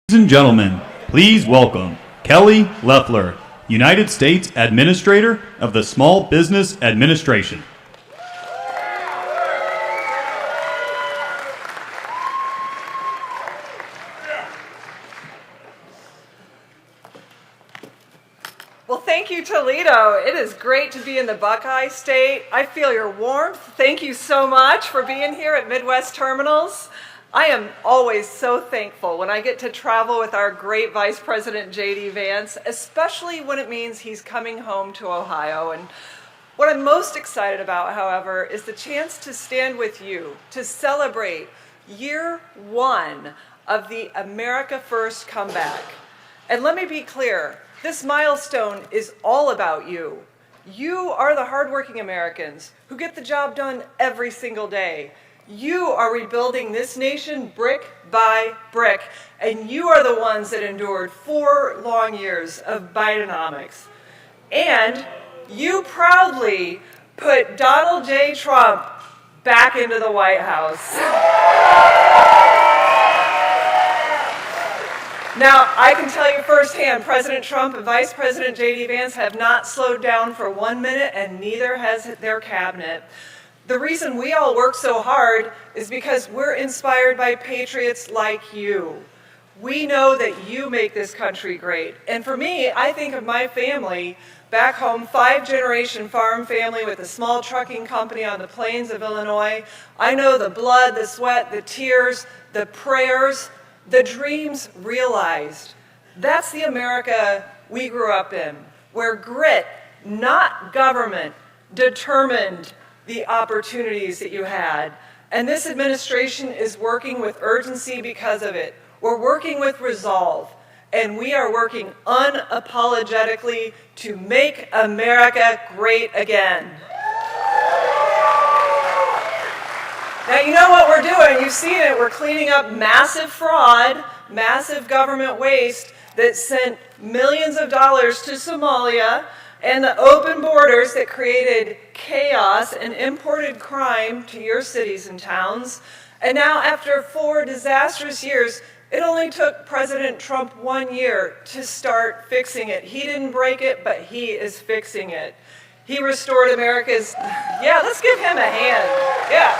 Ladies and gentlemen, please welcome Kelly Loeffler, United States Administrator of the Small Business Administration. Well, thank you, Toledo. It is great to be in the Buckeye State. I feel your warmth. Thank you so much for being here at Midwest Terminals. I am always so thankful when I get to travel with our great Vice President J.D. Vance, especially when it means he's coming home to Ohio. And what I'm most excited about, however, is the chance to stand with you to celebrate year one of the America First comeback. And let me be clear, this milestone is all about you. You are the hardworking Americans who get the job done every single day. You are rebuilding this nation brick by brick, and you are the ones that endured 4 long years of Bidenomics. And you proudly put Donald J. Trump back into the White House. Now, I can tell you firsthand, President Trump and Vice President J.D. Vance have not slowed down for 1 minute, and neither has their cabinet. The reason we all work so hard is because we're inspired by patriots like you. We know that you make this country great. And for me, I think of my family back home, 5-generation farm family with a small trucking company on the plains of Illinois. I know the blood, the sweat, the tears, the prayers, the dreams realized. That's the America we grew up in, where grit, not government, determined the opportunities that you had. And this administration is working with urgency because of it. We're working with resolve, and we are working unapologetically to make America great again. Now, you know what we're doing. You've seen it. We're cleaning up massive fraud, massive government waste that sent millions of dollars to Somalia, and the open borders that created chaos and imported crime to your cities and towns. And now, after 4 disastrous years, it only took President Trump 1 year to start fixing it. He didn't break it, but he is fixing it. He restored America's, yeah, let's give him a hand. Yeah.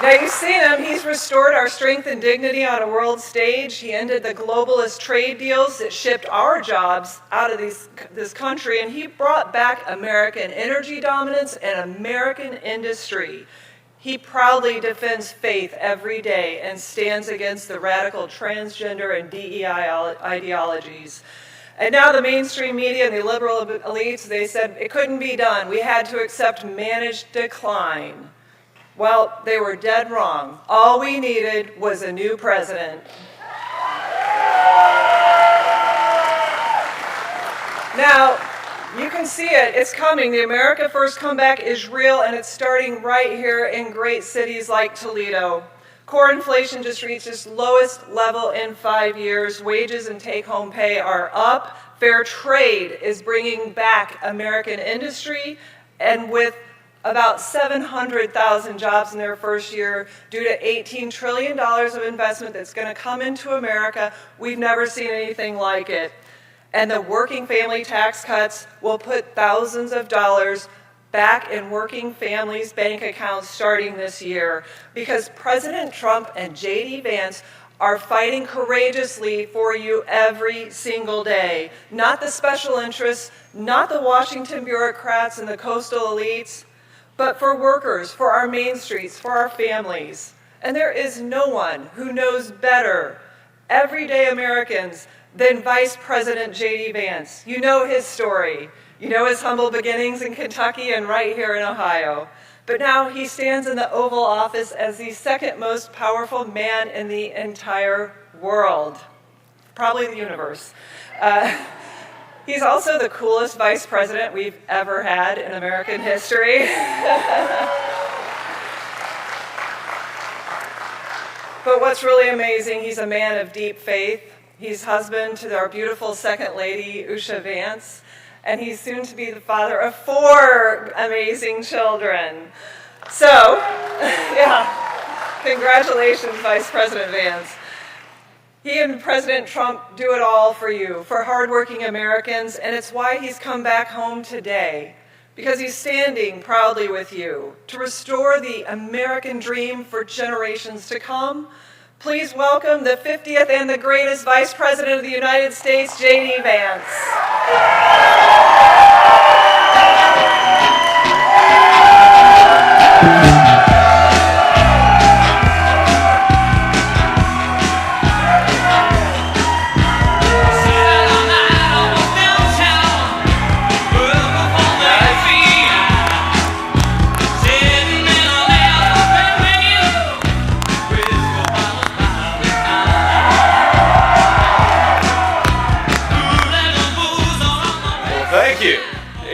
Now, you've seen him. He's restored our strength and dignity on a world stage. He ended the globalist trade deals that shipped our jobs out of this country, and he brought back American energy dominance and American industry. He proudly defends faith every day and stands against the radical transgender and DEI ideologies. And now the mainstream media and the liberal elites, they said it couldn't be done. We had to accept managed decline. Well, they were dead wrong. All we needed was a new president. Now, you can see it. It's coming. The America First comeback is real, and it's starting right here in great cities like Toledo. Core inflation just reached its lowest level in 5 years. Wages and take-home pay are up. Fair trade is bringing back American industry, and with about 700,000 jobs in their first year due to $18 trillion of investment that's going to come into America. We've never seen anything like it. And the working family tax cuts will put thousands of dollars back in working families' bank accounts starting this year, because President Trump and J.D. Vance are fighting courageously for you every single day. Not the special interests, not the Washington bureaucrats and the coastal elites, but for workers, for our main streets, for our families. And there is no one who knows better everyday Americans than Vice President J.D. Vance. You know his story. You know his humble beginnings in Kentucky and right here in Ohio. But now he stands in the Oval Office as the second most powerful man in the entire world, probably the universe. He's also the coolest vice president we've ever had in American history. But what's really amazing, he's a man of deep faith. He's husband to our beautiful second lady, Usha Vance, and he's soon to be the father of 4 amazing children. So, yeah. Congratulations, Vice President Vance. He and President Trump do it all for you, for hardworking Americans, and it's why he's come back home today, because he's standing proudly with you to restore the American dream for generations to come. Please welcome the 50th and the greatest Vice President of the United States, J.D. Vance.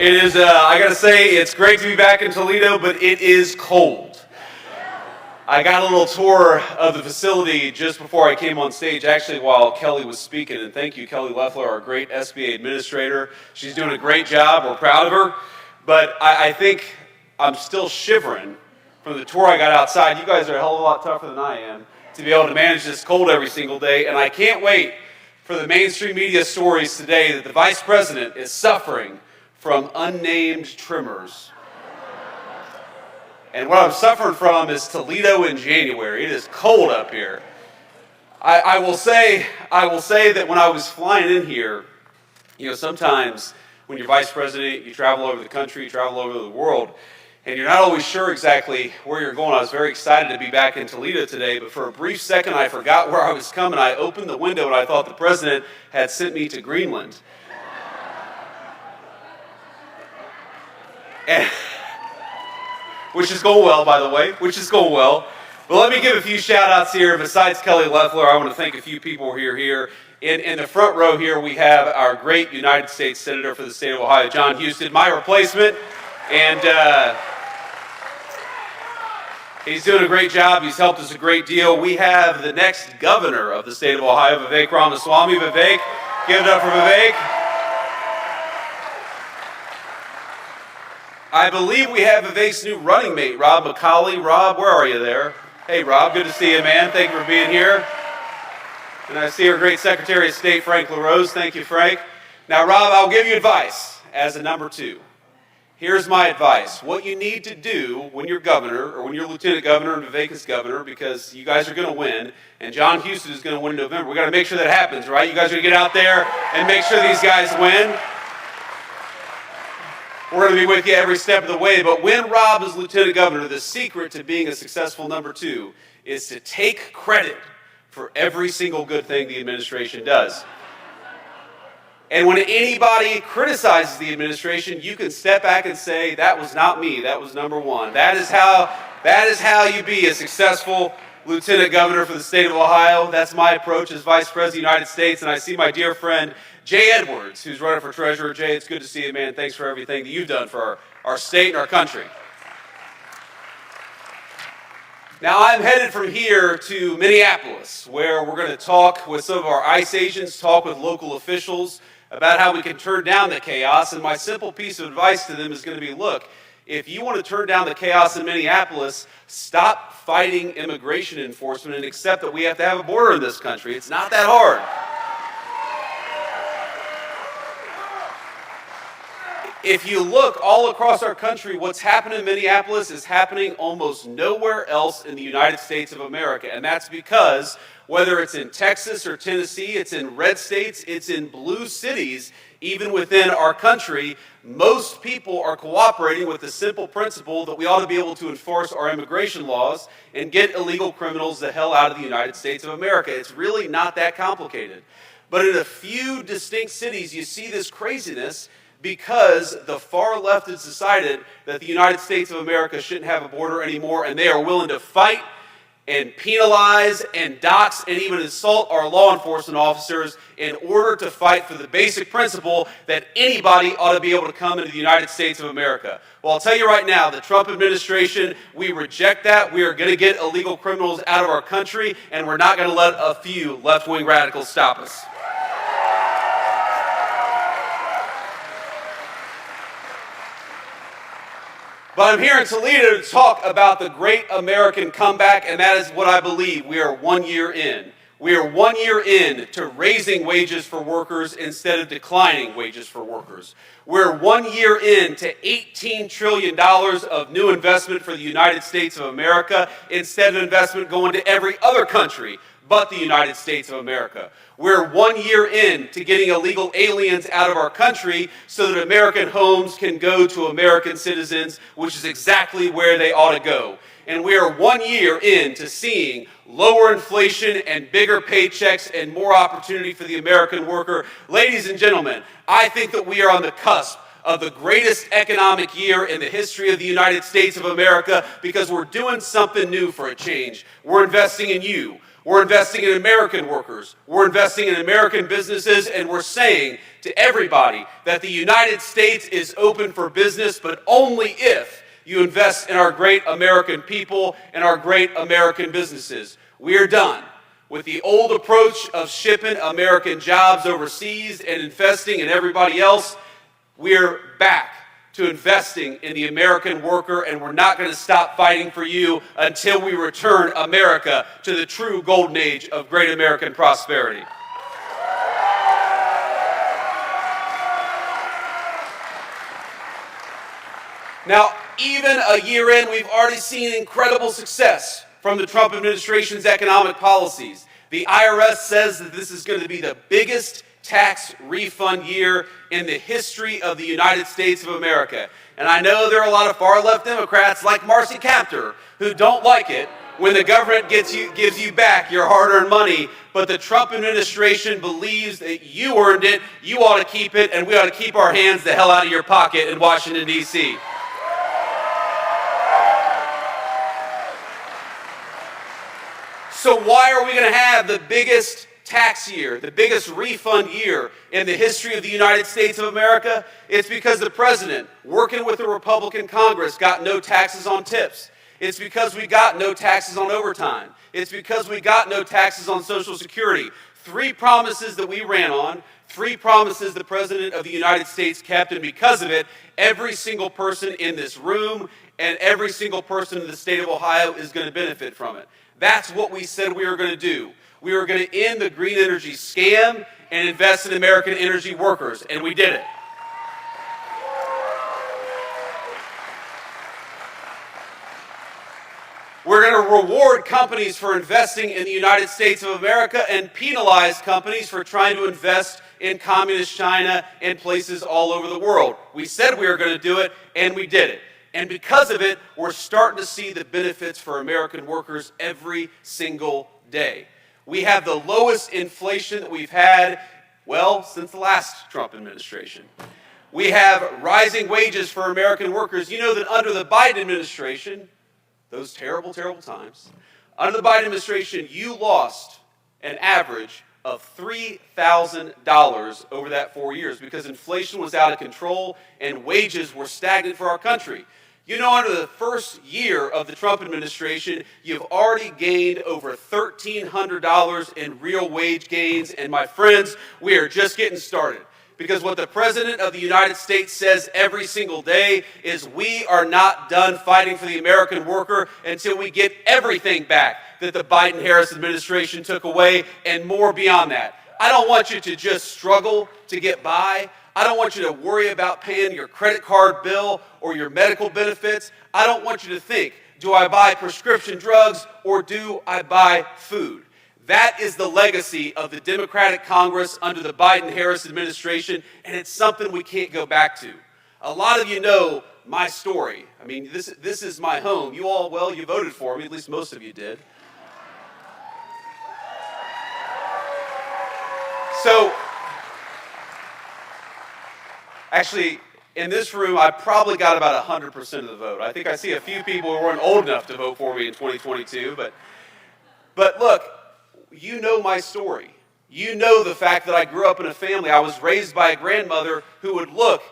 It is, I gotta say, it's great to be back in Toledo, but it is cold. I got a little tour of the facility just before I came on stage, actually while Kelly was speaking, and thank you, Kelly Loeffler, our great SBA administrator. She's doing a great job, we're proud of her, but I think I'm still shivering from the tour I got outside. You guys are a hell of a lot tougher than I am to be able to manage this cold every single day, and I can't wait for the mainstream media stories today that the Vice President is suffering from unnamed tremors. And what I'm suffering from is Toledo in January. It is cold up here. I will say that when I was flying in here, you know, sometimes when you're vice president, you travel over the country, you travel over the world, and you're not always sure exactly where you're going. I was very excited to be back in Toledo today, but for a brief second I forgot where I was coming. I opened the window and I thought the president had sent me to Greenland. And, which is going well, by the way, which is going well. But let me give a few shout outs here. Besides Kelly Loeffler, I want to thank a few people who are here. In the front row here, we have our great United States Senator for the state of Ohio, John Husted, my replacement. And he's doing a great job. He's helped us a great deal. We have the next governor of the state of Ohio, Vivek Ramaswamy. Vivek, give it up for Vivek. I believe we have Vivek's new running mate, Rob McCauley. Rob, where are you there? Hey, Rob, good to see you, man. Thank you for being here. And I see our great Secretary of State, Frank LaRose. Thank you, Frank. Now, Rob, I'll give you advice as a number two. Here's my advice. What you need to do when you're governor, or when you're lieutenant governor and Vivek is governor, because you guys are going to win, and John Husted is going to win in November. We got to make sure that happens, right? You guys are going to get out there and make sure these guys win. We're going to be with you every step of the way, but when Rob is lieutenant governor, the secret to being a successful number two is to take credit for every single good thing the administration does. And when anybody criticizes the administration, you can step back and say, that was not me, that was number one. That is how you be a successful lieutenant governor for the state of Ohio. That's my approach as vice president of the United States, and I see my dear friend Jay Edwards, who's running for treasurer. Jay, it's good to see you, man. Thanks for everything that you've done for our state and our country. Now, I'm headed from here to Minneapolis, where we're going to talk with some of our ICE agents, talk with local officials about how we can turn down the chaos. And my simple piece of advice to them is going to be, look, if you want to turn down the chaos in Minneapolis, stop fighting immigration enforcement and accept that we have to have a border in this country. It's not that hard. If you look all across our country, what's happening in Minneapolis is happening almost nowhere else in the United States of America. And that's because whether it's in Texas or Tennessee, it's in red states, it's in blue cities, even within our country, most people are cooperating with the simple principle that we ought to be able to enforce our immigration laws and get illegal criminals the hell out of the United States of America. It's really not that complicated. But in a few distinct cities, you see this craziness because the far left has decided that the United States of America shouldn't have a border anymore, and they are willing to fight and penalize and dox and even insult our law enforcement officers in order to fight for the basic principle that anybody ought to be able to come into the United States of America. Well, I'll tell you right now, the Trump administration, we reject that. We are going to get illegal criminals out of our country, and we're not going to let a few left-wing radicals stop us. But I'm here in Toledo to talk about the great American comeback, and that is what I believe. We are 1 year in. We are 1 year in to raising wages for workers instead of declining wages for workers. We're 1 year in to $18 trillion of new investment for the United States of America instead of investment going to every other country but the United States of America. We're 1 year in to getting illegal aliens out of our country so that American homes can go to American citizens, which is exactly where they ought to go. And we are 1 year in to seeing lower inflation and bigger paychecks and more opportunity for the American worker. Ladies and gentlemen, I think that we are on the cusp of the greatest economic year in the history of the United States of America because we're doing something new for a change. We're investing in you. We're investing in American workers. We're investing in American businesses, and we're saying to everybody that the United States is open for business, but only if you invest in our great American people and our great American businesses. We are done with the old approach of shipping American jobs overseas and investing in everybody else. We're back to investing in the American worker, and we're not going to stop fighting for you until we return America to the true golden age of great American prosperity. Now, even a year in, we've already seen incredible success from the Trump administration's economic policies. The IRS says that this is going to be the biggest tax refund year in the history of the United States of America. And I know there are a lot of far-left Democrats like Marcy Kaptur who don't like it when the government gives you back your hard-earned money, but the Trump administration believes that you earned it, you ought to keep it, and we ought to keep our hands the hell out of your pocket in Washington, D.C. So why are we going to have the biggest tax year, the biggest refund year in the history of the United States of America? It's because the president, working with the Republican Congress, got no taxes on tips. It's because we got no taxes on overtime. It's because we got no taxes on Social Security. 3 promises that we ran on, 3 promises the President of the United States kept, and because of it, every single person in this room and every single person in the state of Ohio is going to benefit from it. That's what we said we were going to do. We were going to end the green energy scam and invest in American energy workers, and we did it. We're going to reward companies for investing in the United States of America and penalize companies for trying to invest in communist China and places all over the world. We said we were going to do it, and we did it. And because of it, we're starting to see the benefits for American workers every single day. We have the lowest inflation that we've had, well, since the last Trump administration. We have rising wages for American workers. You know that under the Biden administration, those terrible, terrible times, under the Biden administration, you lost an average of $3,000 over that 4 years because inflation was out of control and wages were stagnant for our country. You know, under the first year of the Trump administration, you've already gained over $1,300 in real wage gains. And my friends, we are just getting started. Because what the President of the United States says every single day is we are not done fighting for the American worker until we get everything back that the Biden-Harris administration took away and more beyond that. I don't want you to just struggle to get by. I don't want you to worry about paying your credit card bill or your medical benefits. I don't want you to think, do I buy prescription drugs or do I buy food? That is the legacy of the Democratic Congress under the Biden-Harris administration, and it's something we can't go back to. A lot of you know my story. I mean, this is my home. You all, well, you voted for me, at least most of you did. So, actually, in this room, I probably got about 100% of the vote. I think I see a few people who weren't old enough to vote for me in 2022, but look, you know my story. You know the fact that I grew up in a family. I was raised by a grandmother who would look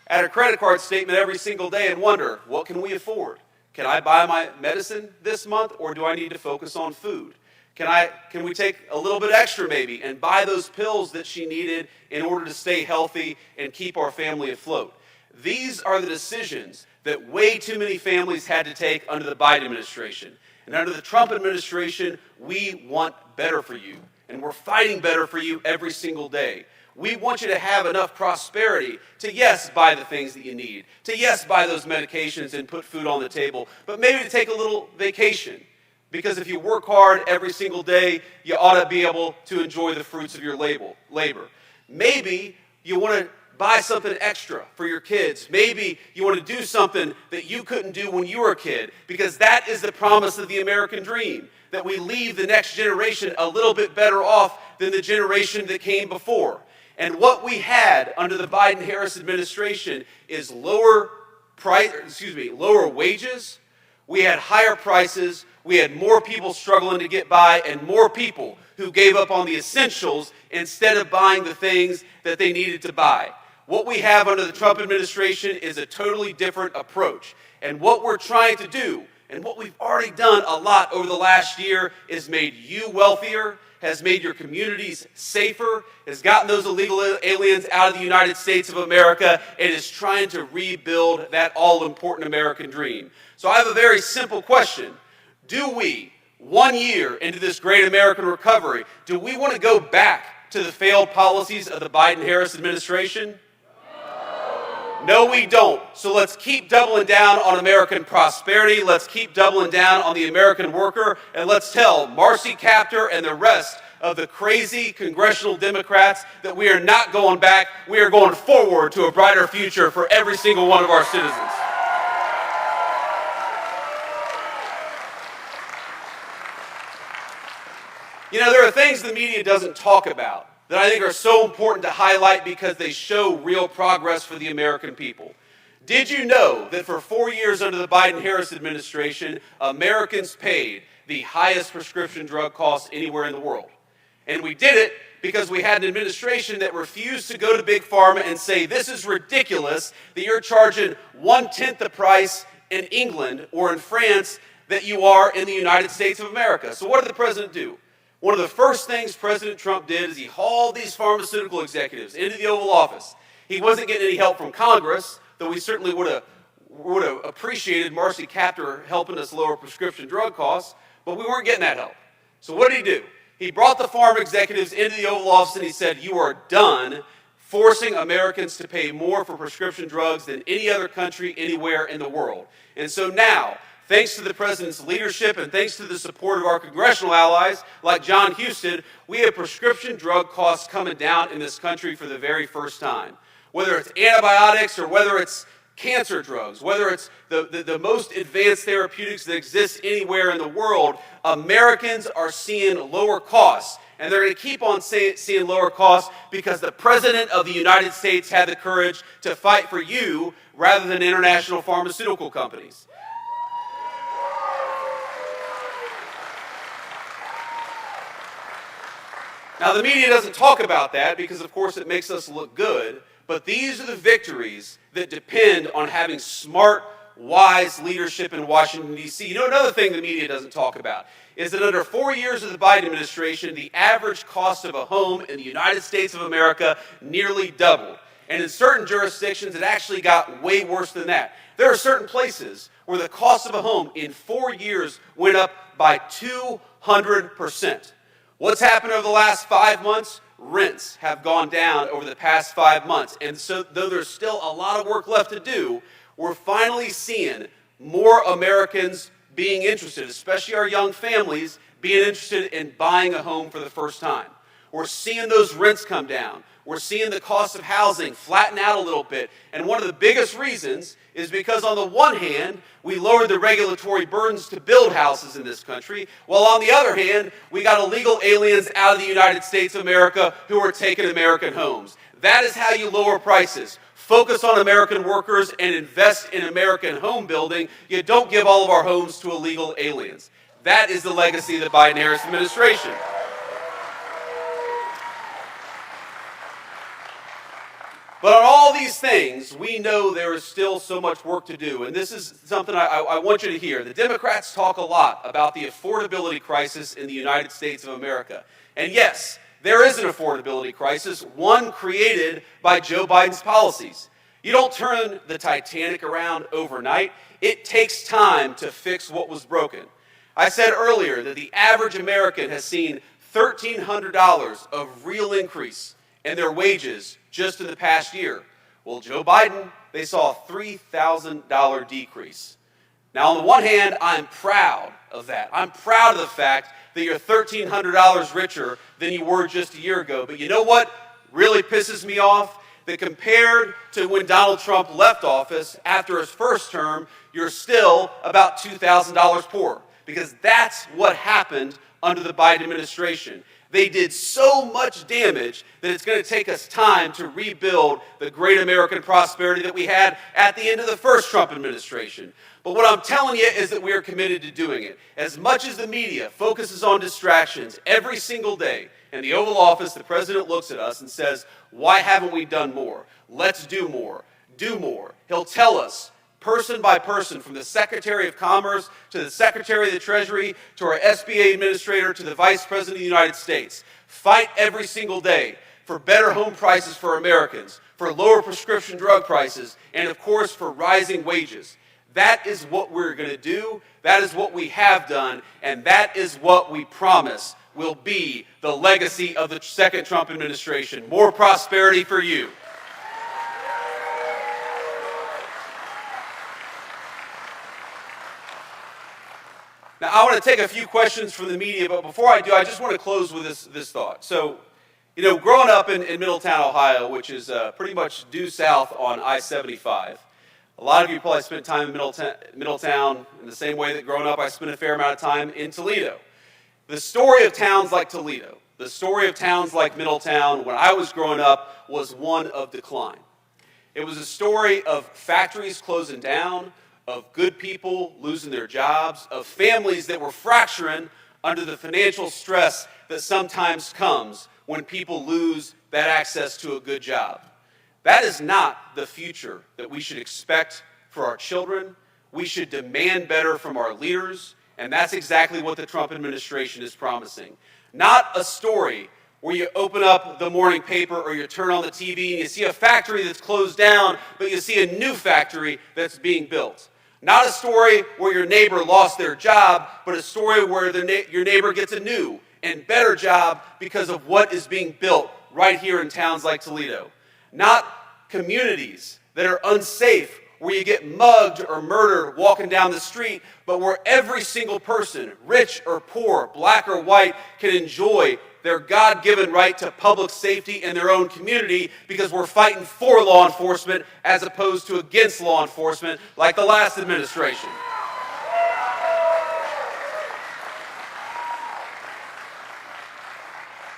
at her credit card statement every single day and wonder, what can we afford? Can I buy my medicine this month, or do I need to focus on food? Can we take a little bit extra maybe and buy those pills that she needed in order to stay healthy and keep our family afloat? These are the decisions that way too many families had to take under the Biden administration. And under the Trump administration, we want better for you. And we're fighting better for you every single day. We want you to have enough prosperity to, yes, buy the things that you need, to, yes, buy those medications and put food on the table, but maybe to take a little vacation. Because if you work hard every single day, you ought to be able to enjoy the fruits of your labor. Maybe you want to buy something extra for your kids. Maybe you want to do something that you couldn't do when you were a kid, because that is the promise of the American dream, that we leave the next generation a little bit better off than the generation that came before. And what we had under the Biden-Harris administration is lower wages. We had higher prices. We had more people struggling to get by, and more people who gave up on the essentials instead of buying the things that they needed to buy. What we have under the Trump administration is a totally different approach. And what we're trying to do, and what we've already done a lot over the last year, is made you wealthier, has made your communities safer, has gotten those illegal aliens out of the United States of America, and is trying to rebuild that all-important American dream. So I have a very simple question. Do we, 1 year into this great American recovery, do we want to go back to the failed policies of the Biden-Harris administration? No, we don't. So let's keep doubling down on American prosperity. Let's keep doubling down on the American worker. And let's tell Marcy Kaptur and the rest of the crazy congressional Democrats that we are not going back. We are going forward to a brighter future for every single one of our citizens. You know, there are things the media doesn't talk about that I think are so important to highlight because they show real progress for the American people. Did you know that for 4 years under the Biden-Harris administration, Americans paid the highest prescription drug costs anywhere in the world? And we did it because we had an administration that refused to go to Big Pharma and say, this is ridiculous that you're charging 1/10 the price in England or in France that you are in the United States of America. So what did the president do? One of the first things President Trump did is he hauled these pharmaceutical executives into the Oval Office. He wasn't getting any help from Congress, though we certainly would have appreciated Marcy Kaptur helping us lower prescription drug costs, but we weren't getting that help. So what did he do? He brought the pharma executives into the Oval Office and he said, you are done forcing Americans to pay more for prescription drugs than any other country anywhere in the world. And so now, thanks to the president's leadership and thanks to the support of our congressional allies like John Huston, we have prescription drug costs coming down in this country for the very first time. Whether it's antibiotics or whether it's cancer drugs, whether it's the most advanced therapeutics that exist anywhere in the world, Americans are seeing lower costs. And they're going to keep on seeing lower costs because the President of the United States had the courage to fight for you rather than international pharmaceutical companies. Now, the media doesn't talk about that because, of course, it makes us look good, but these are the victories that depend on having smart, wise leadership in Washington, D.C. You know, another thing the media doesn't talk about is that under 4 years of the Biden administration, the average cost of a home in the United States of America nearly doubled. And in certain jurisdictions, it actually got way worse than that. There are certain places where the cost of a home in 4 years went up by 200%. What's happened over the last 5 months? Rents have gone down over the past 5 months. And so though there's still a lot of work left to do, we're finally seeing more Americans being interested, especially our young families, being interested in buying a home for the first time. We're seeing those rents come down. We're seeing the cost of housing flatten out a little bit. And one of the biggest reasons is because on the one hand, we lowered the regulatory burdens to build houses in this country, while on the other hand, we got illegal aliens out of the United States of America who are taking American homes. That is how you lower prices. Focus on American workers and invest in American home building. You don't give all of our homes to illegal aliens. That is the legacy of the Biden-Harris administration. But on all these things, we know there is still so much work to do. And this is something I want you to hear. The Democrats talk a lot about the affordability crisis in the United States of America. And yes, there is an affordability crisis, one created by Joe Biden's policies. You don't turn the Titanic around overnight. It takes time to fix what was broken. I said earlier that the average American has seen $1,300 of real increase in their wages just in the past year. Well, Joe Biden, they saw a $3,000 decrease. Now, on the one hand, I'm proud of that. I'm proud of the fact that you're $1,300 richer than you were just a year ago. But you know what really pisses me off? That compared to when Donald Trump left office after his first term, you're still about $2,000 poorer. Because that's what happened under the Biden administration. They did so much damage that it's going to take us time to rebuild the great American prosperity that we had at the end of the first Trump administration. But what I'm telling you is that we are committed to doing it. As much as the media focuses on distractions every single day, in the Oval Office, the president looks at us and says, why haven't we done more? Let's do more. Do more. He'll tell us, person by person, from the Secretary of Commerce to the Secretary of the Treasury to our SBA administrator to the Vice President of the United States, fight every single day for better home prices for Americans, for lower prescription drug prices, and of course for rising wages. That is what we're going to do, that is what we have done, and that is what we promise will be the legacy of the second Trump administration. More prosperity for you. Now, I want to take a few questions from the media, but before I do, I just want to close with this thought. So, you know, growing up in Middletown, Ohio, which is pretty much due south on I-75, a lot of you probably spent time in Middletown in the same way that growing up I spent a fair amount of time in Toledo. The story of towns like Toledo, the story of towns like Middletown when I was growing up was one of decline. It was a story of factories closing down, of good people losing their jobs, of families that were fracturing under the financial stress that sometimes comes when people lose that access to a good job. That is not the future that we should expect for our children. We should demand better from our leaders. And that's exactly what the Trump administration is promising. Not a story where you open up the morning paper or you turn on the TV and you see a factory that's closed down, but you see a new factory that's being built. Not a story where your neighbor lost their job, but a story where your neighbor gets a new and better job because of what is being built right here in towns like Toledo. Not communities that are unsafe, where you get mugged or murdered walking down the street, but where every single person, rich or poor, black or white, can enjoy their God-given right to public safety in their own community because we're fighting for law enforcement as opposed to against law enforcement like the last administration.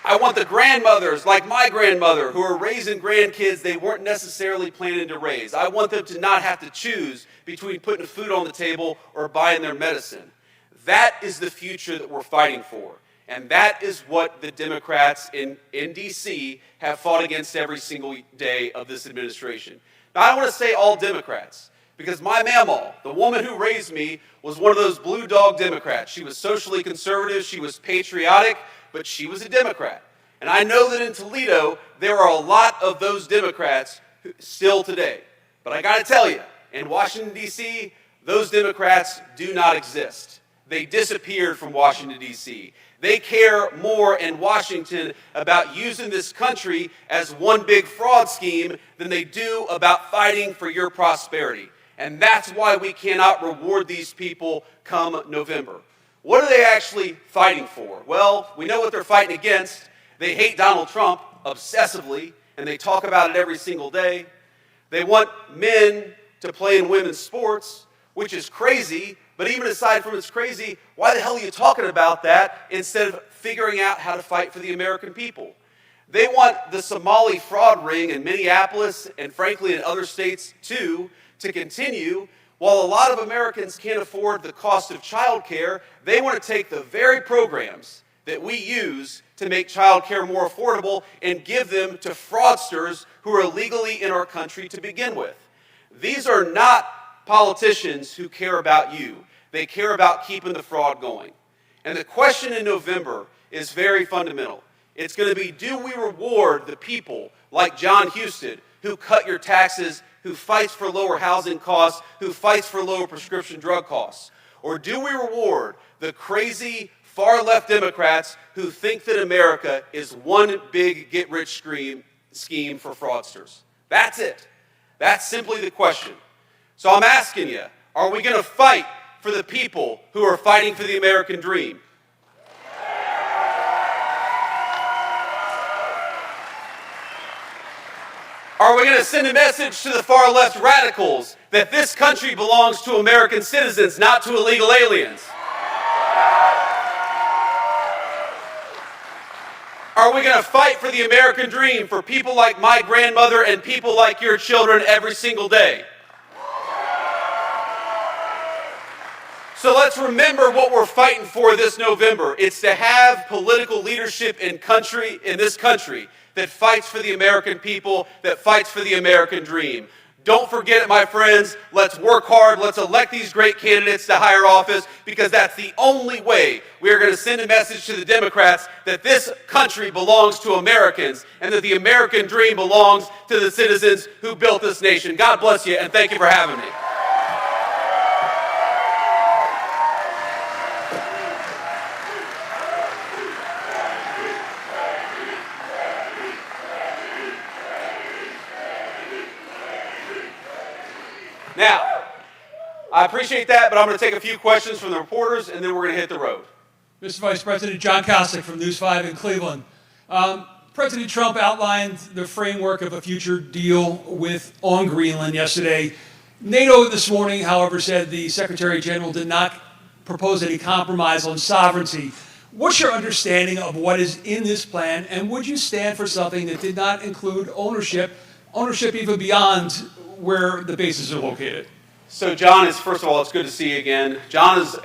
I want the grandmothers, like my grandmother, who are raising grandkids they weren't necessarily planning to raise. I want them to not have to choose between putting food on the table or buying their medicine. That is the future that we're fighting for. And that is what the Democrats in D.C. have fought against every single day of this administration. Now, I don't want to say all Democrats, because my mamaw, the woman who raised me, was one of those blue dog Democrats. She was socially conservative, she was patriotic, but she was a Democrat. And I know that in Toledo, there are a lot of those Democrats still today. But I got to tell you, in Washington, D.C., those Democrats do not exist. They disappeared from Washington, D.C. They care more in Washington about using this country as one big fraud scheme than they do about fighting for your prosperity. And that's why we cannot reward these people come November. What are they actually fighting for? Well, we know what they're fighting against. They hate Donald Trump obsessively, and they talk about it every single day. They want men to play in women's sports, which is crazy, but even aside from it's crazy, why the hell are you talking about that instead of figuring out how to fight for the American people? They want the Somali fraud ring in Minneapolis, and frankly in other states too, to continue. While a lot of Americans can't afford the cost of child care, they want to take the very programs that we use to make child care more affordable and give them to fraudsters who are illegally in our country to begin with. These are not politicians who care about you. They care about keeping the fraud going. And the question in November is very fundamental. It's going to be, do we reward the people like John Husted who cut your taxes who fights for lower housing costs, who fights for lower prescription drug costs? Or do we reward the crazy far-left Democrats who think that America is one big get-rich scheme for fraudsters? That's it. That's simply the question. So I'm asking you, are we going to fight for the people who are fighting for the American dream? Are we going to send a message to the far-left radicals that this country belongs to American citizens, not to illegal aliens? Are we going to fight for the American dream for people like my grandmother and people like your children every single day? So let's remember what we're fighting for this November. It's to have political leadership in this country that fights for the American people, that fights for the American dream. Don't forget it, my friends. Let's work hard. Let's elect these great candidates to higher office, because that's the only way we are going to send a message to the Democrats that this country belongs to Americans and that the American dream belongs to the citizens who built this nation. God bless you, and thank you for having me. Now, I appreciate that, but I'm going to take a few questions from the reporters, and then we're going to hit the road. Mr. Vice President, John Kostic from News 5 in Cleveland. President Trump outlined the framework of a future deal on Greenland yesterday. NATO this morning, however, said the Secretary General did not propose any compromise on sovereignty. What's your understanding of what is in this plan, and would you stand for something that did not include ownership even beyond where the bases are located? So John is, first of all, it's good to see you again. John is,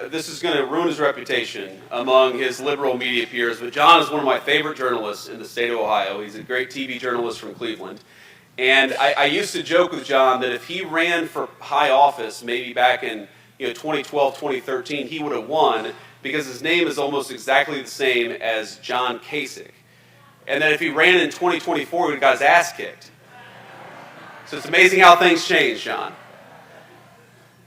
this is going to ruin his reputation among his liberal media peers, but John is one of my favorite journalists in the state of Ohio. He's a great TV journalist from Cleveland. And I used to joke with John that if he ran for high office, maybe back in 2012, 2013, he would have won, because his name is almost exactly the same as John Kasich. And that if he ran in 2024, he would have got his ass kicked. So it's amazing how things change, John.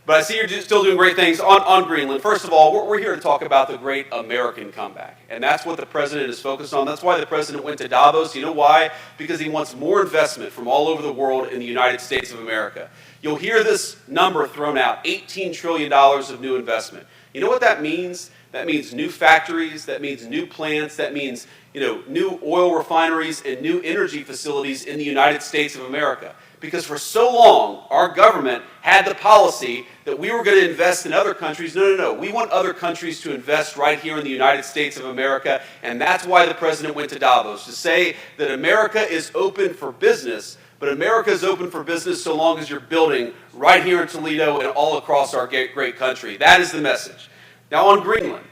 But I see you're still doing great things on Greenland. First of all, we're here to talk about the great American comeback. And that's what the president is focused on. That's why the president went to Davos. You know why? Because he wants more investment from all over the world in the United States of America. You'll hear this number thrown out, $18 trillion of new investment. You know what that means? That means new factories, that means new plants, that means new oil refineries and new energy facilities in the United States of America. Because for so long, our government had the policy that we were going to invest in other countries. No. We want other countries to invest right here in the United States of America, and that's why the president went to Davos, to say that America is open for business, but America is open for business so long as you're building right here in Toledo and all across our great country. That is the message. Now on Greenland.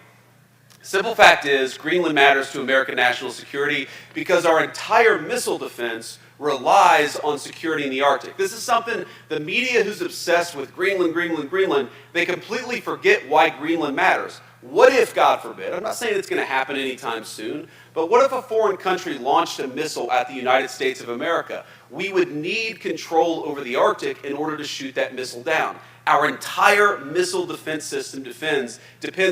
Simple fact is, Greenland matters to American national security because our entire missile defense relies on security in the Arctic. This is something the media who's obsessed with Greenland, they completely forget why Greenland matters. What if, God forbid, I'm not saying it's going to happen anytime soon, but what if a foreign country launched a missile at the United States of America? We would need control over the Arctic in order to shoot that missile down. Our entire missile defense system depends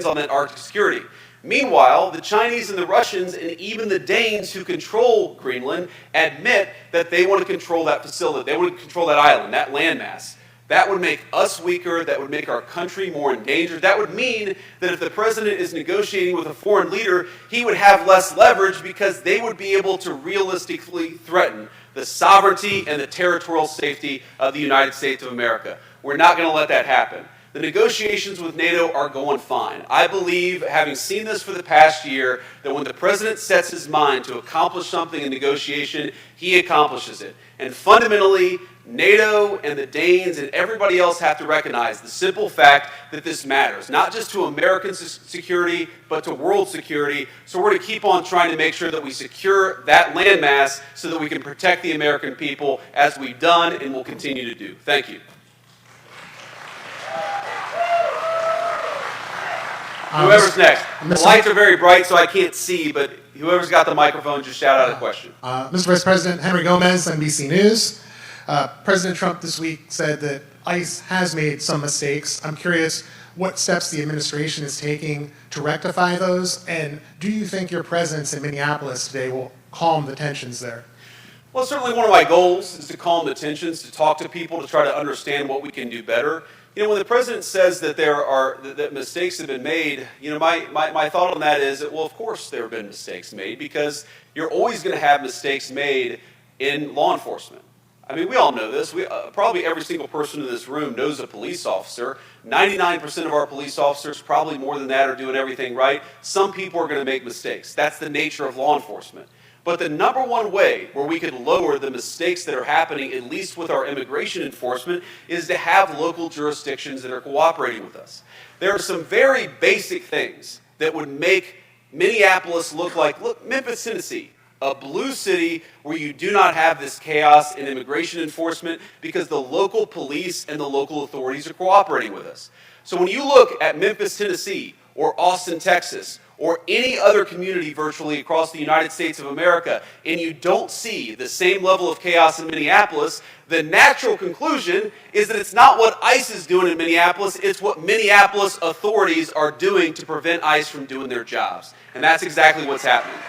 on that Arctic security. Meanwhile, the Chinese and the Russians and even the Danes who control Greenland admit that they want to control that facility. They want to control that island, that landmass. That would make us weaker. That would make our country more endangered. That would mean that if the president is negotiating with a foreign leader, he would have less leverage because they would be able to realistically threaten the sovereignty and the territorial safety of the United States of America. We're not going to let that happen. The negotiations with NATO are going fine. I believe, having seen this for the past year, that when the president sets his mind to accomplish something in negotiation, he accomplishes it. And fundamentally, NATO and the Danes and everybody else have to recognize the simple fact that this matters, not just to American security, but to world security. So we're going to keep on trying to make sure that we secure that landmass so that we can protect the American people, as we've done and will continue to do. Thank you. Whoever's next. The lights are very bright, so I can't see, but whoever's got the microphone, just shout out a question. Mr. Vice President, Henry Gomez, NBC News. President Trump this week said that ICE has made some mistakes. I'm curious what steps the administration is taking to rectify those, and do you think your presence in Minneapolis today will calm the tensions there? Well, certainly one of my goals is to calm the tensions, to talk to people, to try to understand what we can do better. You know, when the president says that that mistakes have been made, you know, my thought on that is that, well, of course there have been mistakes made, because you're always going to have mistakes made in law enforcement. I mean, we all know this. Probably every single person in this room knows a police officer. 99% of our police officers, probably more than that, are doing everything right. Some people are going to make mistakes. That's the nature of law enforcement. But the number one way where we could lower the mistakes that are happening, at least with our immigration enforcement, is to have local jurisdictions that are cooperating with us. There are some very basic things that would make Minneapolis look Memphis, Tennessee, a blue city where you do not have this chaos in immigration enforcement because the local police and the local authorities are cooperating with us. So when you look at Memphis, Tennessee, or Austin, Texas, or any other community virtually across the United States of America, and you don't see the same level of chaos in Minneapolis, the natural conclusion is that it's not what ICE is doing in Minneapolis, it's what Minneapolis authorities are doing to prevent ICE from doing their jobs. And that's exactly what's happening.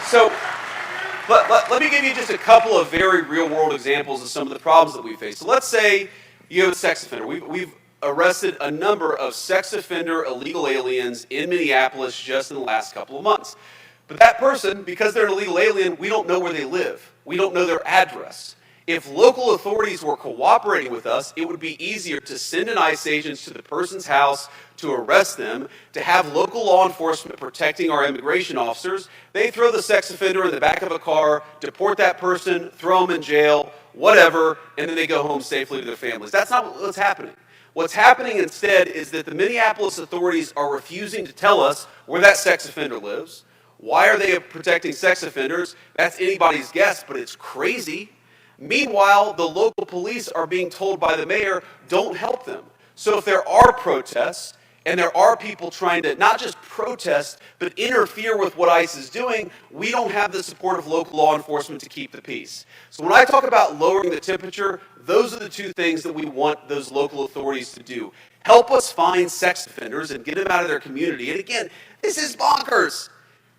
So, let me give you just a couple of very real-world examples of some of the problems that we face. So let's say you have a sex offender. We've arrested a number of sex offender illegal aliens in Minneapolis just in the last couple of months. But that person, because they're an illegal alien, we don't know where they live. We don't know their address. If local authorities were cooperating with us, it would be easier to send an ICE agent to the person's house to arrest them, to have local law enforcement protecting our immigration officers. They throw the sex offender in the back of a car, deport that person, throw them in jail, whatever, and then they go home safely to their families. That's not what's happening. What's happening instead is that the Minneapolis authorities are refusing to tell us where that sex offender lives. Why are they protecting sex offenders? That's anybody's guess, but it's crazy. Meanwhile, the local police are being told by the mayor, don't help them. So if there are protests, and there are people trying to not just protest, but interfere with what ICE is doing, we don't have the support of local law enforcement to keep the peace. So when I talk about lowering the temperature, those are the two things that we want those local authorities to do. Help us find sex offenders and get them out of their community. And again, this is bonkers.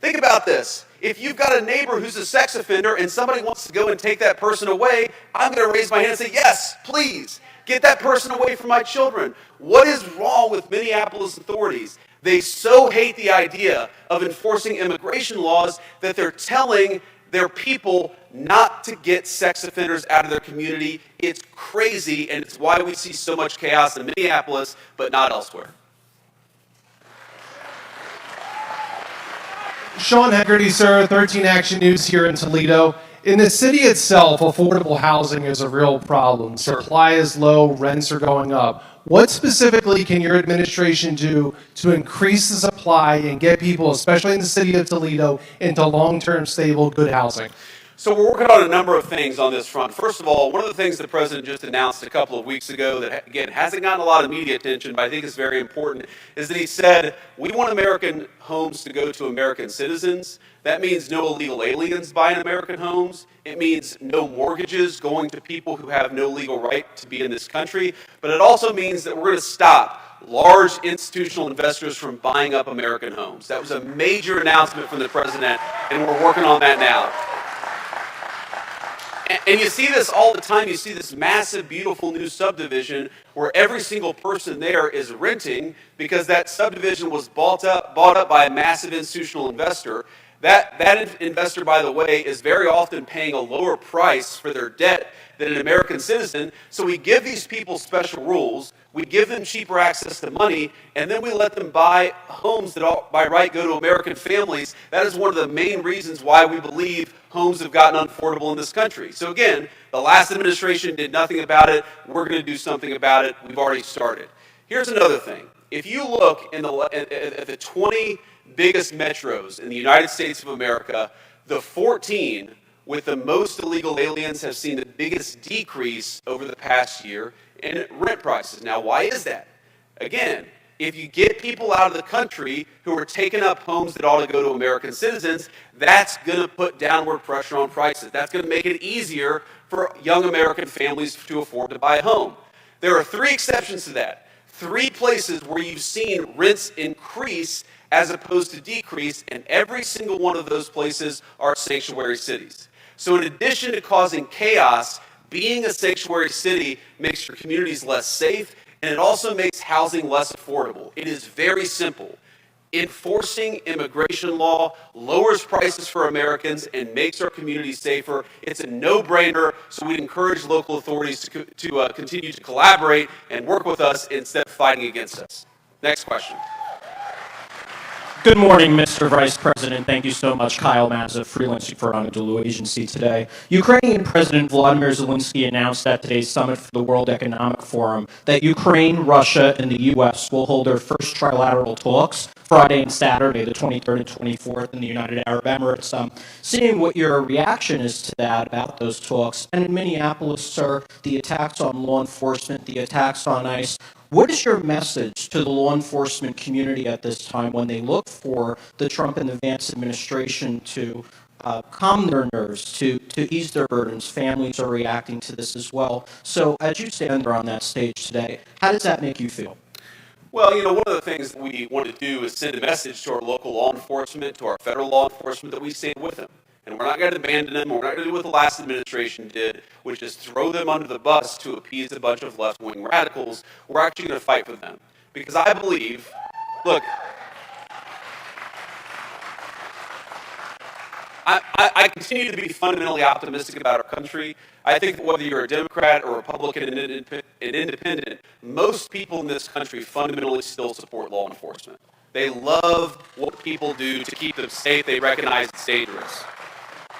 Think about this. If you've got a neighbor who's a sex offender and somebody wants to go and take that person away, I'm going to raise my hand and say, yes, please. Get that person away from my children. What is wrong with Minneapolis authorities? They so hate the idea of enforcing immigration laws that they're telling their people not to get sex offenders out of their community. It's crazy, and it's why we see so much chaos in Minneapolis, but not elsewhere. Sean Hegarty, sir, 13 Action News here in Toledo. In the city itself, affordable housing is a real problem. Supply is low, rents are going up. What specifically can your administration do to increase the supply and get people, especially in the city of Toledo, into long-term, stable, good housing? So we're working on a number of things on this front. First of all, one of the things the president just announced a couple of weeks ago that, again, hasn't gotten a lot of media attention, but I think is very important, is that he said, we want American homes to go to American citizens. That means no illegal aliens buying American homes. It means no mortgages going to people who have no legal right to be in this country. But it also means that we're going to stop large institutional investors from buying up American homes. That was a major announcement from the president, and we're working on that now. And you see this all the time. You see this massive, beautiful new subdivision where every single person there is renting because that subdivision was bought up by a massive institutional investor. That investor, by the way, is very often paying a lower price for their debt than an American citizen. So we give these people special rules. We give them cheaper access to money, and then we let them buy homes that by right go to American families. That is one of the main reasons why we believe homes have gotten unaffordable in this country. So again, the last administration did nothing about it. We're going to do something about it. We've already started. Here's another thing. If you look at the 20 biggest metros in the United States of America, the 14 with the most illegal aliens have seen the biggest decrease over the past year in rent prices. Now, why is that? Again, If you get people out of the country who are taking up homes that ought to go to American citizens, that's going to put downward pressure on prices. That's going to make it easier for young American families to afford to buy a home. There are 3 exceptions to that. 3 places where you've seen rents increase as opposed to decrease, and every single one of those places are sanctuary cities. So in addition to causing chaos, being a sanctuary city makes your communities less safe, and it also makes housing less affordable. It is very simple. Enforcing immigration law lowers prices for Americans and makes our communities safer. It's a no-brainer, so we'd encourage local authorities to continue to collaborate and work with us instead of fighting against us. Next question. Good morning, Mr. Vice President. Thank you so much. Kyle Mazza, freelancing for Anadolu Agency today. Ukrainian President Vladimir Zelensky announced at today's summit for the World Economic Forum that Ukraine, Russia, and the U.S. will hold their first trilateral talks Friday and Saturday, the 23rd and 24th, in the United Arab Emirates. Seeing what your reaction is to that, about those talks, and in Minneapolis, sir, the attacks on law enforcement, the attacks on ICE, what is your message to the law enforcement community at this time when they look for the Trump and the Vance administration to calm their nerves, to ease their burdens? Families are reacting to this as well. So as you stand there on that stage today, how does that make you feel? Well, one of the things that we want to do is send a message to our local law enforcement, to our federal law enforcement, that we stand with them. And we're not going to abandon them. We're not going to do what the last administration did, which is throw them under the bus to appease a bunch of left-wing radicals. We're actually going to fight for them. Because I believe, look, I continue to be fundamentally optimistic about our country. I think that whether you're a Democrat or Republican and independent, most people in this country fundamentally still support law enforcement. They love what people do to keep them safe. They recognize it's dangerous.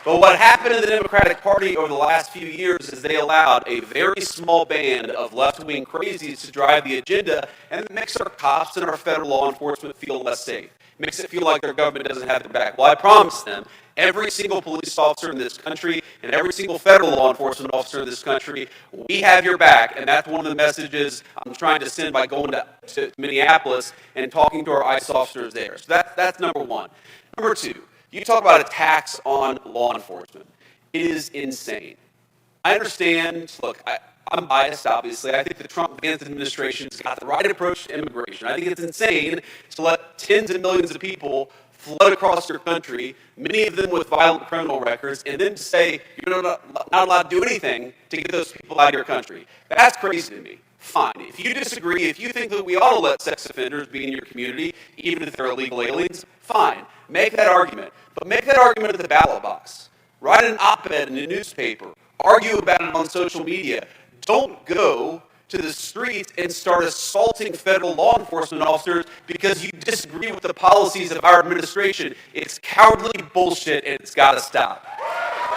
But what happened in the Democratic Party over the last few years is they allowed a very small band of left-wing crazies to drive the agenda, and it makes our cops and our federal law enforcement feel less safe. It makes it feel like their government doesn't have their back. Well, I promise them, every single police officer in this country and every single federal law enforcement officer in this country, we have your back, and that's one of the messages I'm trying to send by going to Minneapolis and talking to our ICE officers there. So that's number one. Number two, you talk about attacks on law enforcement. It is insane. I understand, look, I'm biased, obviously. I think the Trump-Vance administration has got the right approach to immigration. I think it's insane to let tens of millions of people flood across your country, many of them with violent criminal records, and then to say you're not allowed to do anything to get those people out of your country. That's crazy to me. Fine. If you disagree, if you think that we ought to let sex offenders be in your community, even if they're illegal aliens, fine. Make that argument. But make that argument at the ballot box. Write an op-ed in a newspaper. Argue about it on social media. Don't go to the streets and start assaulting federal law enforcement officers because you disagree with the policies of our administration. It's cowardly bullshit, and it's got to stop.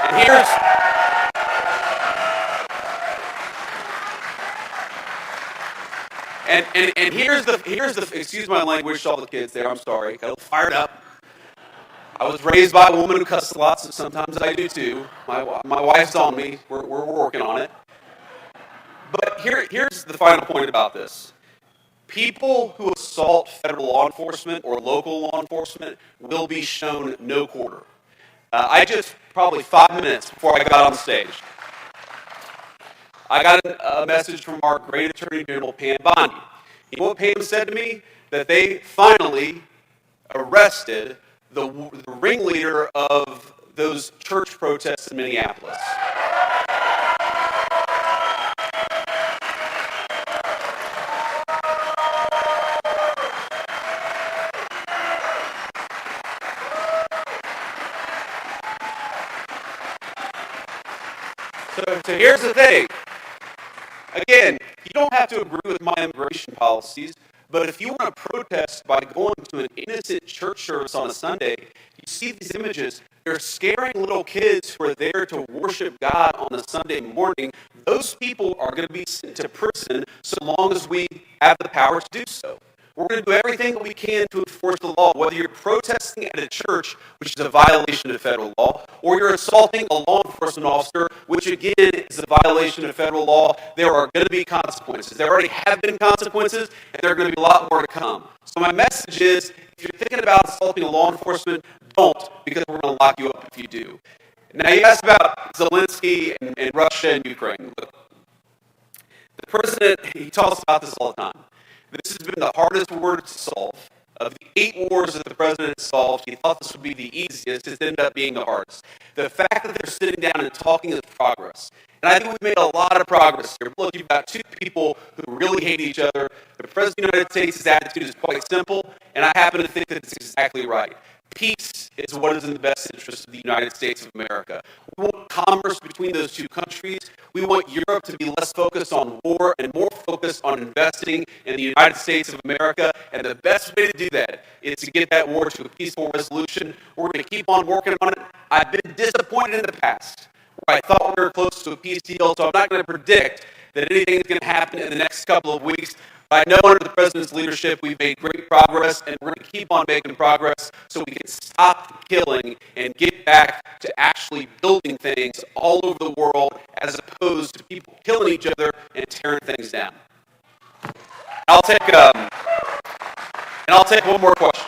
And here's the excuse my language to all the kids there. I'm sorry, got a little fired up. I was raised by a woman who cusses a lot, so sometimes I do too. My wife's on me. We're working on it. But here's the final point about this. People who assault federal law enforcement or local law enforcement will be shown no quarter. I just, probably 5 minutes before I got on stage, I got a message from our great Attorney General, Pam Bondi. You know what Pam said to me? That they finally arrested the ringleader of those church protests in Minneapolis. So here's the thing. Again, you don't have to agree with my immigration policies, but if you want to protest by going to an innocent church service on a Sunday, you see these images. They're scaring little kids who are there to worship God on a Sunday morning. Those people are going to be sent to prison so long as we have the power to do so. We're going to do everything that we can to enforce the law, whether you're protesting at a church, which is a violation of federal law, or you're assaulting a law enforcement officer, which again is a violation of federal law. There are going to be consequences. There already have been consequences, and there are going to be a lot more to come. So my message is, if you're thinking about assaulting a law enforcement, don't, because we're going to lock you up if you do. Now, you asked about Zelensky and Russia and Ukraine. Look, the president, he talks about this all the time. This has been the hardest war to solve. Of the 8 wars that the president has solved, he thought this would be the easiest. It's ended up being the hardest. The fact that they're sitting down and talking is progress. And I think we've made a lot of progress here. Look, you've got 2 people who really hate each other. The president of the United States' attitude is quite simple, and I happen to think that it's exactly right. Peace is what is in the best interest of the United States of America. We want commerce between those 2 countries. We want Europe to be less focused on war and more focused on investing in the United States of America. And the best way to do that is to get that war to a peaceful resolution. We're going to keep on working on it. I've been disappointed in the past where I thought we were close to a peace deal, so I'm not going to predict that anything is going to happen in the next couple of weeks. But I know under the president's leadership, we've made great progress, and we're going to keep on making progress so we can stop the killing and get back to actually building things all over the world as opposed to people killing each other and tearing things down. I'll take one more question.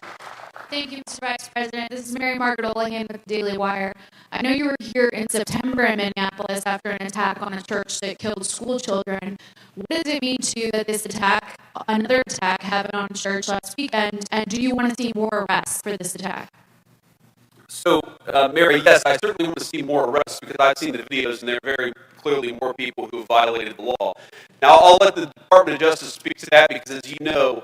Thank you, Mr. Vice President. This is Mary Margaret Olehan with the Daily Wire. I know you were here in September in Minneapolis after an attack on a church that killed school children. What does it mean to you that this attack, another attack, happened on a church last weekend, and do you want to see more arrests for this attack? So, Mary, yes, I certainly want to see more arrests because I've seen the videos and there are very clearly more people who violated the law. Now, I'll let the Department of Justice speak to that because, as you know,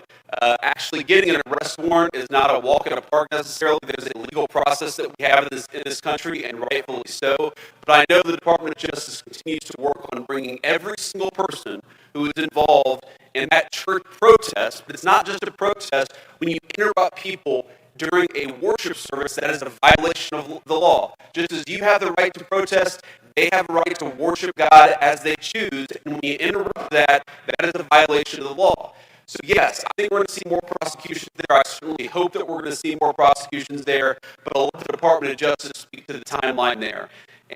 actually getting an arrest warrant is not a walk in a park necessarily. There's a legal process that we have in this country, and rightfully so. But I know the Department of Justice continues to work on bringing every single person who is involved in that church protest. But it's not just a protest. When you interrupt people during a worship service, that is a violation of the law. Just as you have the right to protest, they have a right to worship God as they choose. And when you interrupt that, that is a violation of the law. So yes, I think we're going to see more prosecutions there. I certainly hope that we're going to see more prosecutions there, but I'll let the Department of Justice speak to the timeline there.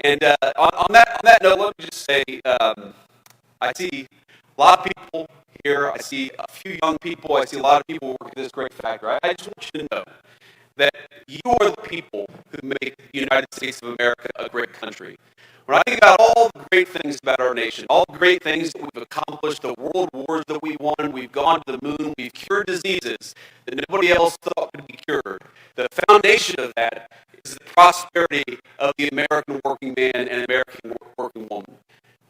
And on that note, let me just say, I see a lot of people here. I see a few young people. I see a lot of people working at this great factory. I just want you to know that you are the people who make the United States of America a great country. When I think about all the great things about our nation, all the great things that we've accomplished, the world wars that we won, we've gone to the moon, we've cured diseases that nobody else thought could be cured. The foundation of that is the prosperity of the American working man and American working woman.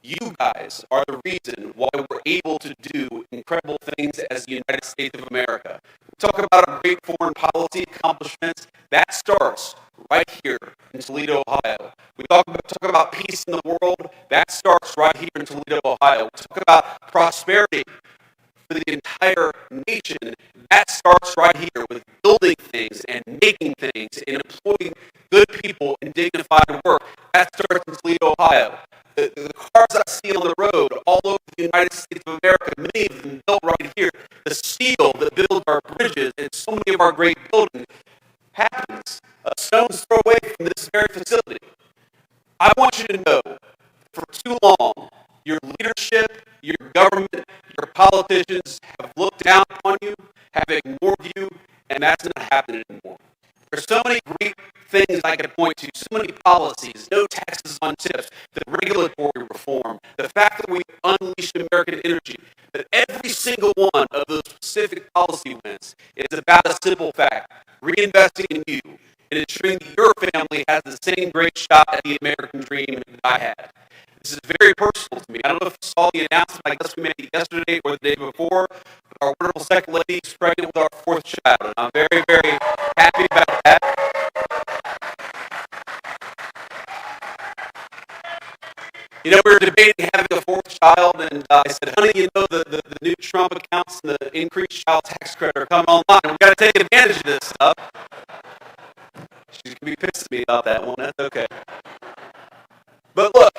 You guys are the reason why we're able to do incredible things as the United States of America. We talk about our great foreign policy accomplishments. That starts right here in Toledo, Ohio. We talk about peace in the world. That starts right here in Toledo, Ohio. We talk about prosperity for the entire nation. That starts right here with building things and making things and employing good people in dignified work. That starts in Toledo, Ohio. The cars I see on the road all over the United States of America, many of them built right here. The steel that builds our bridges and so many of our great buildings happens a stone's throw away from this very facility. I want you to know, for too long, your leadership, your government, your politicians have looked down upon you, have ignored you, and that's not happening anymore. There's so many great things I could point to, so many policies, no taxes on tips, the regulatory reform, the fact that we unleashed American energy, that every single one of those specific policy wins is about a simple fact, reinvesting in you and ensuring that your family has the same great shot at the American dream that I had. This is very personal to me. I don't know if you saw the announcement, I guess we made yesterday or the day before, but our wonderful second lady is pregnant with our 4th child, and I'm very, very happy about that. You know, we were debating having a 4th child, and I said, honey, you know, the new Trump accounts and the increased child tax credit are coming online. We've got to take advantage of this stuff. She's going to be pissed at me about that one. That's okay. But look,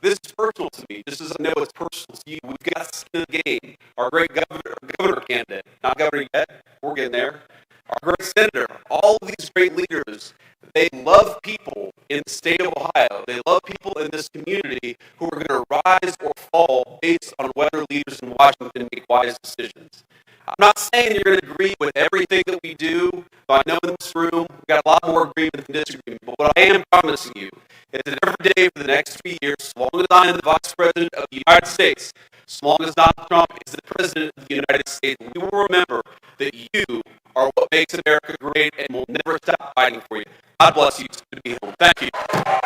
this is personal to me, just as I know it's personal to you. We've got skin in the game. Our great governor candidate, not governor yet, we're getting there. Our great senator, all of these great leaders, they love people in the state of Ohio. They love people in this community who are going to rise or fall based on whether leaders in Washington make wise decisions. I'm not saying you're going to agree with everything that we do, but I know in this room we've got a lot more agreement than disagreement. But what I am promising you is that every day for the next 3 years, as long as I am the Vice President of the United States, as long as Donald Trump is the President of the United States, we will remember that you are what makes America great and will never stop fighting for you. God bless you. It's good to be home. Thank you.